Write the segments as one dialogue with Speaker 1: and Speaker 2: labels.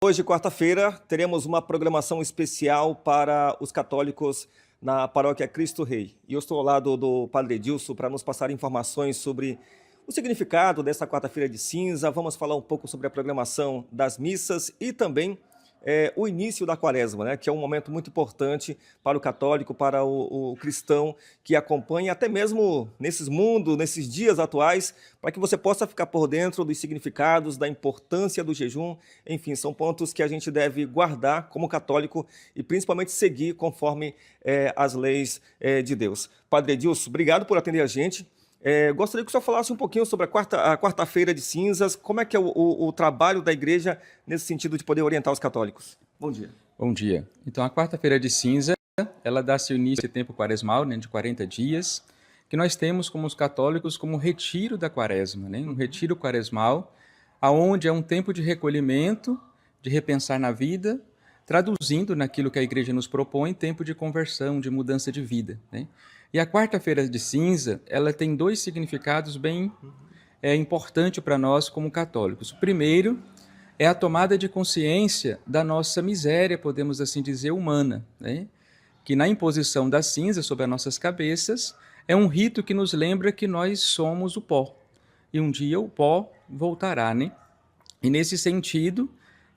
Speaker 1: Hoje, quarta-feira, teremos uma programação especial para os católicos na Paróquia Cristo Rei. E eu estou ao lado do Padre Edilson para nos passar informações sobre o significado dessa quarta-feira de cinza. Vamos falar um pouco sobre a programação das missas e também o início da quaresma, né? Que é um momento muito importante para o católico, para o cristão que acompanha, até mesmo nesses dias atuais, para que você possa ficar por dentro dos significados, da importância do jejum. Enfim, são pontos que a gente deve guardar como católico e principalmente seguir conforme as leis de Deus. Padre Edilson, obrigado por atender a gente. Gostaria que o senhor falasse um pouquinho sobre a quarta-feira de cinzas, como é que é o trabalho da igreja nesse sentido de poder orientar os católicos. Bom dia.
Speaker 2: Bom dia. Então, a quarta-feira de cinza, ela dá-se início ao tempo quaresmal, né, de 40 dias, que nós temos como os católicos como retiro da quaresma, né, um retiro quaresmal, aonde é um tempo de recolhimento, de repensar na vida, traduzindo naquilo que a igreja nos propõe, tempo de conversão, de mudança de vida, né? E a quarta-feira de cinza, ela tem dois significados bem importantes para nós como católicos. O primeiro é a tomada de consciência da nossa miséria, podemos assim dizer, humana, né? Que na imposição da cinza sobre as nossas cabeças é um rito que nos lembra que nós somos o pó. E um dia o pó voltará, né? E nesse sentido,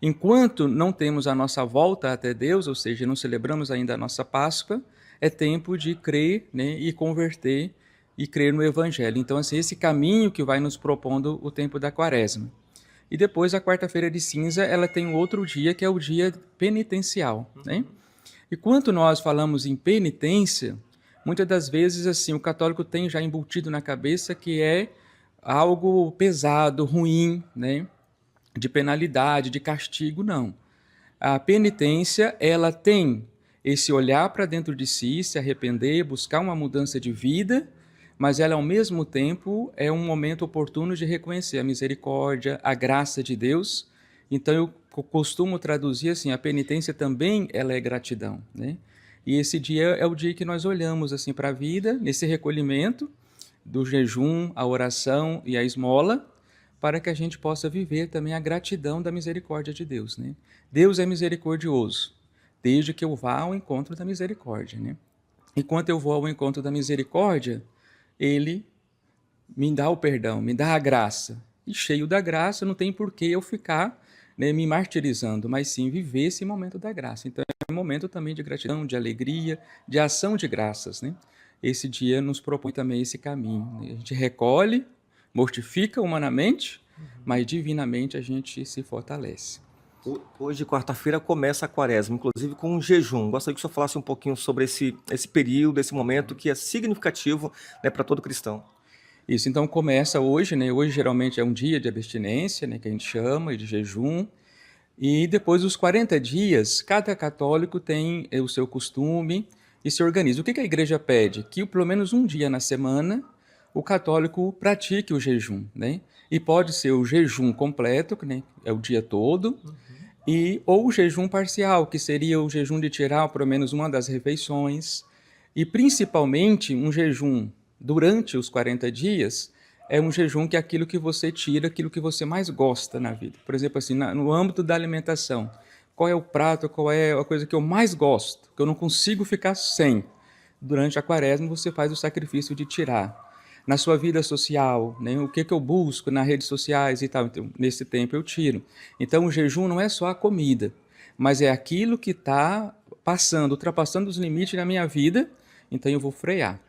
Speaker 2: enquanto não temos a nossa volta até Deus, ou seja, não celebramos ainda a nossa Páscoa, é tempo de crer, né, e converter e crer no Evangelho. Então, assim, esse caminho que vai nos propondo o tempo da Quaresma. E depois, a quarta-feira de cinza, ela tem um outro dia, que é o dia penitencial, né? E quando nós falamos em penitência, muitas das vezes, assim, o católico tem já embutido na cabeça que é algo pesado, ruim, né? De penalidade, de castigo, não. A penitência, ela tem esse olhar para dentro de si, se arrepender, buscar uma mudança de vida, mas ela, ao mesmo tempo, é um momento oportuno de reconhecer a misericórdia, a graça de Deus. Então, eu costumo traduzir assim, a penitência também ela é gratidão, né? E esse dia é o dia que nós olhamos assim para a vida, nesse recolhimento do jejum, a oração e a esmola, para que a gente possa viver também a gratidão da misericórdia de Deus, né? Deus é misericordioso, desde que eu vá ao encontro da misericórdia, né? Enquanto eu vou ao encontro da misericórdia, Ele me dá o perdão, me dá a graça. E cheio da graça, não tem por que eu ficar, né, me martirizando, mas sim viver esse momento da graça. Então é um momento também de gratidão, de alegria, de ação de graças, né? Esse dia nos propõe também esse caminho, né? A gente recolhe, mortifica humanamente, mas divinamente a gente se fortalece.
Speaker 1: Hoje, quarta-feira, começa a quaresma, inclusive com um jejum. Gostaria que o senhor falasse um pouquinho sobre esse período, esse momento que é significativo, né, para todo cristão.
Speaker 2: Isso, então começa hoje, né? Hoje geralmente é um dia de abstinência, né, que a gente chama, de jejum. E depois dos 40 dias, cada católico tem o seu costume e se organiza. O que a igreja pede? Que pelo menos um dia na semana o católico pratique o jejum, né? E pode ser o jejum completo, né? É o dia todo, ou o jejum parcial, que seria o jejum de tirar pelo menos uma das refeições. E principalmente um jejum durante os 40 dias é um jejum que é aquilo que você tira, aquilo que você mais gosta na vida. Por exemplo, assim, no âmbito da alimentação, qual é o prato, qual é a coisa que eu mais gosto, que eu não consigo ficar sem? Durante a quaresma você faz o sacrifício de tirar. Na sua vida social, né, o que eu busco nas redes sociais e tal, então, nesse tempo eu tiro. Então o jejum não é só a comida, mas é aquilo que está ultrapassando os limites na minha vida, então eu vou frear.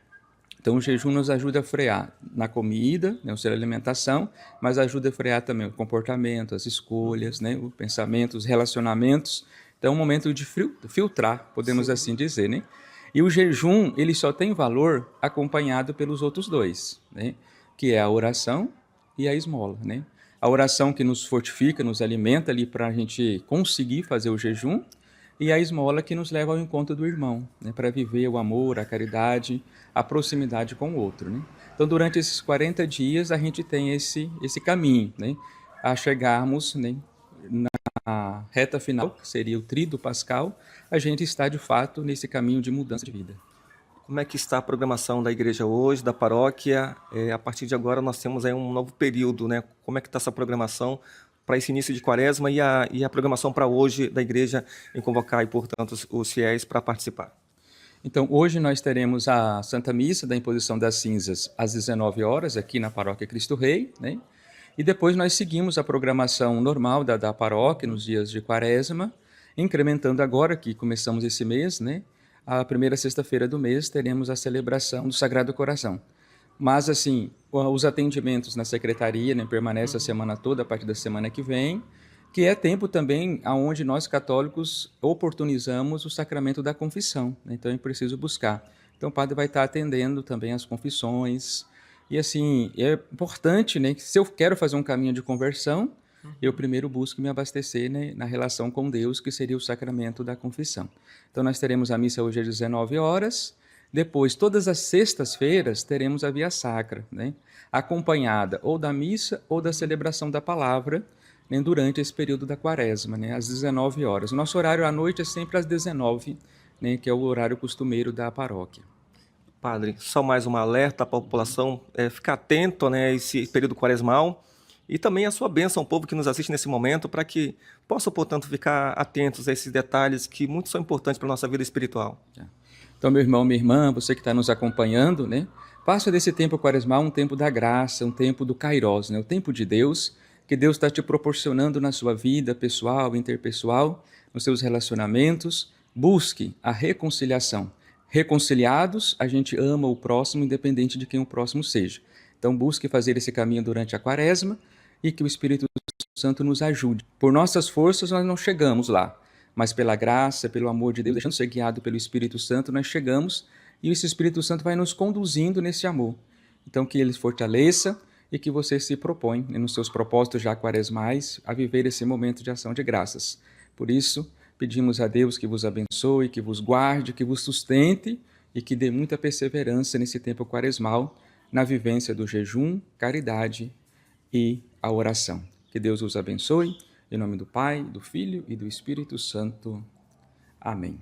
Speaker 2: Então, o jejum nos ajuda a frear na comida, né, ou seja, a alimentação, mas ajuda a frear também o comportamento, as escolhas, né, o pensamento, os relacionamentos. Então, é um momento de filtrar, podemos assim dizer, né? E o jejum, ele só tem valor acompanhado pelos outros dois, né? Que é a oração e a esmola, né? A oração que nos fortifica, nos alimenta ali para a gente conseguir fazer o jejum, e a esmola que nos leva ao encontro do irmão, né, para viver o amor, a caridade, a proximidade com o outro, né? Então, durante esses 40 dias, a gente tem esse caminho, né, a chegarmos, né, na reta final, que seria o Tríduo Pascal, a gente está, de fato, nesse caminho de mudança de vida.
Speaker 1: Como é que está a programação da igreja hoje, da paróquia? A partir de agora nós temos aí um novo período, né? Como é que está essa programação para esse início de quaresma e a programação para hoje da igreja em convocar, e, portanto, os fiéis para participar?
Speaker 2: Então, hoje nós teremos a Santa Missa da Imposição das Cinzas às 19 horas, aqui na Paróquia Cristo Rei, né? E depois nós seguimos a programação normal da paróquia nos dias de quaresma, incrementando agora, que começamos esse mês, né? A primeira sexta-feira do mês teremos a celebração do Sagrado Coração. Mas, assim, os atendimentos na secretaria, né, permanecem a semana toda, a partir da semana que vem, que é tempo também onde nós católicos oportunizamos o sacramento da confissão, né? Então é preciso buscar. Então o padre vai estar atendendo também as confissões. E assim, é importante, né, que se eu quero fazer um caminho de conversão, eu primeiro busco me abastecer, né, na relação com Deus, que seria o sacramento da confissão. Então nós teremos a missa hoje às 19 horas, depois, todas as sextas-feiras, teremos a Via Sacra, né, acompanhada ou da missa ou da celebração da palavra, né, durante esse período da quaresma, né, às 19 horas. O nosso horário à noite é sempre às 19, né, que é o horário costumeiro da paróquia.
Speaker 1: Padre, só mais um alerta à população, ficar atento, né, a esse período quaresmal e também a sua bênção ao povo que nos assiste nesse momento, para que possam, portanto, ficar atentos a esses detalhes que muitos são importantes para a nossa vida espiritual.
Speaker 2: Então, meu irmão, minha irmã, você que está nos acompanhando, né, faça desse tempo quaresmal um tempo da graça, um tempo do Kairos, né, o tempo de Deus, que Deus está te proporcionando na sua vida pessoal, interpessoal, nos seus relacionamentos. Busque a reconciliação. Reconciliados, a gente ama o próximo, independente de quem o próximo seja. Então, busque fazer esse caminho durante a quaresma e que o Espírito Santo nos ajude. Por nossas forças, nós não chegamos lá, mas pela graça, pelo amor de Deus, deixando ser guiado pelo Espírito Santo, nós chegamos e esse Espírito Santo vai nos conduzindo nesse amor. Então, que ele fortaleça e que você se propõe, nos seus propósitos já quaresmais, a viver esse momento de ação de graças. Por isso, pedimos a Deus que vos abençoe, que vos guarde, que vos sustente e que dê muita perseverança nesse tempo quaresmal, na vivência do jejum, caridade e a oração. Que Deus os abençoe, em nome do Pai, do Filho e do Espírito Santo. Amém.